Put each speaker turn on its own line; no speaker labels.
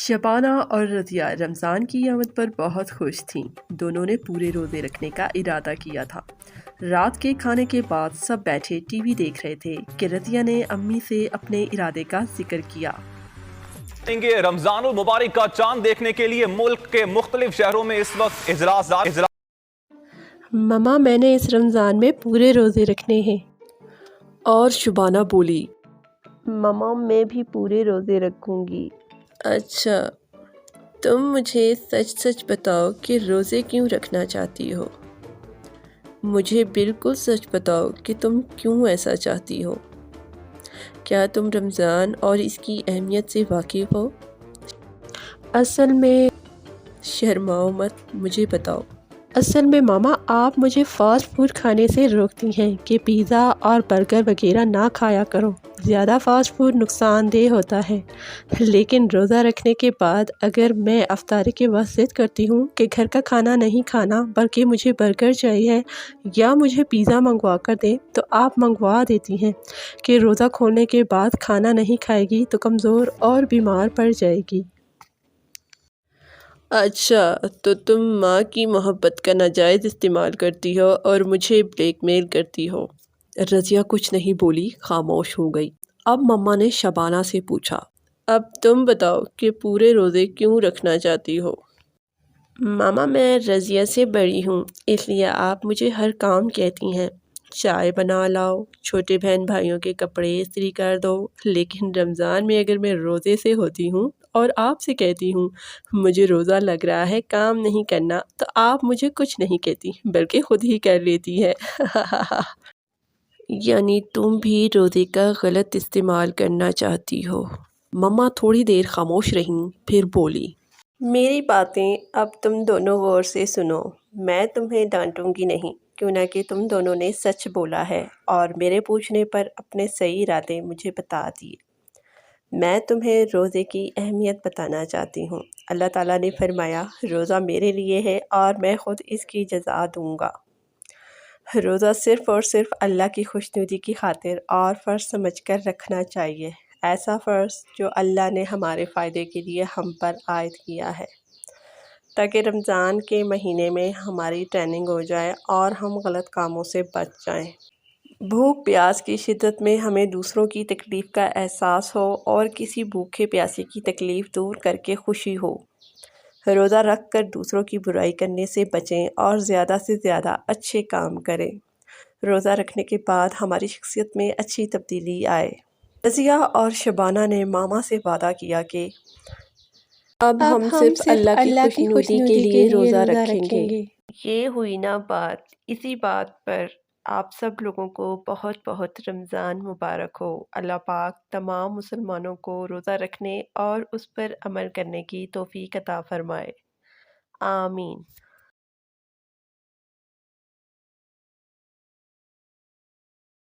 شبانہ اور رضیہ رمضان کی آمد پر بہت خوش تھیں۔ دونوں نے پورے روزے رکھنے کا ارادہ کیا تھا۔ رات کے کھانے کے بعد سب بیٹھے ٹی وی دیکھ رہے تھے کہ رضیہ نے امی سے اپنے ارادے کا ذکر کیا۔
رمضان المبارک کا چاند دیکھنے کے لیے ملک کے مختلف شہروں میں اس وقت اجلاس
مما میں نے اس رمضان میں پورے روزے رکھنے ہیں۔
اور شبانہ بولی،
مما میں بھی پورے روزے رکھوں گی۔
اچھا، تم مجھے سچ سچ بتاؤ کہ روزے کیوں رکھنا چاہتی ہو؟ مجھے بالکل سچ بتاؤ کہ تم کیوں ایسا چاہتی ہو؟ کیا تم رمضان اور اس کی اہمیت سے واقف ہو؟
اصل میں
شرماؤ مت، مجھے بتاؤ۔
ماما آپ مجھے فاسٹ فوڈ کھانے سے روکتی ہیں کہ پیزا اور برگر وغیرہ نہ کھایا کرو، زیادہ فاسٹ فوڈ نقصان دہ ہوتا ہے۔ لیکن روزہ رکھنے کے بعد اگر میں افطاری کے وقت ضد کرتی ہوں کہ گھر کا کھانا نہیں کھانا بلکہ مجھے برگر چاہیے یا مجھے پیزا منگوا کر دیں تو آپ منگوا دیتی ہیں کہ روزہ کھولنے کے بعد کھانا نہیں کھائے گی تو کمزور اور بیمار پڑ جائے گی۔
اچھا، تو تم ماں کی محبت کا ناجائز استعمال کرتی ہو اور مجھے بلیک میل کرتی ہو۔ رضیہ کچھ نہیں بولی، خاموش ہو گئی۔ اب مما نے شبانہ سے پوچھا، اب تم بتاؤ کہ پورے روزے کیوں رکھنا چاہتی ہو؟
ماما میں رضیہ سے بڑی ہوں اس لیے آپ مجھے ہر کام کہتی ہیں، چائے بنا لاؤ، چھوٹے بہن بھائیوں کے کپڑے استری کر دو، لیکن رمضان میں اگر میں روزے سے ہوتی ہوں اور آپ سے کہتی ہوں مجھے روزہ لگ رہا ہے کام نہیں کرنا تو آپ مجھے کچھ نہیں کہتی بلکہ خود ہی کر لیتی ہے۔
یعنی تم بھی روزے کا غلط استعمال کرنا چاہتی ہو۔ مما تھوڑی دیر خاموش رہیں، پھر بولی،
میری باتیں اب تم دونوں غور سے سنو، میں تمہیں ڈانٹوں گی نہیں، کیوں نہ کہ تم دونوں نے سچ بولا ہے اور میرے پوچھنے پر اپنے صحیح ارادے مجھے بتا دیے۔ میں تمہیں روزے کی اہمیت بتانا چاہتی ہوں۔ اللہ تعالیٰ نے فرمایا روزہ میرے لیے ہے اور میں خود اس کی جزا دوں گا۔ روزہ صرف اور صرف اللہ کی خوشنودی کی خاطر اور فرض سمجھ کر رکھنا چاہیے، ایسا فرض جو اللہ نے ہمارے فائدے کے لیے ہم پر عائد کیا ہے، تاکہ رمضان کے مہینے میں ہماری ٹریننگ ہو جائے اور ہم غلط کاموں سے بچ جائیں۔ بھوک پیاس کی شدت میں ہمیں دوسروں کی تکلیف کا احساس ہو اور کسی بھوکے پیاسے کی تکلیف دور کر کے خوشی ہو۔ روزہ رکھ کر دوسروں کی برائی کرنے سے بچیں اور زیادہ سے زیادہ اچھے کام کریں۔ روزہ رکھنے کے بعد ہماری شخصیت میں اچھی تبدیلی آئے۔ رضیہ اور شبانہ نے ماما سے وعدہ کیا کہ اب ہم صرف اللہ کی خوشنودی کے لیے روزہ رکھیں گے۔ یہ ہوئی نا بات، اسی بات پر آپ سب لوگوں کو بہت بہت رمضان مبارک ہو۔ اللہ پاک تمام مسلمانوں کو روزہ رکھنے اور اس پر عمل کرنے کی توفیق عطا فرمائے، آمین۔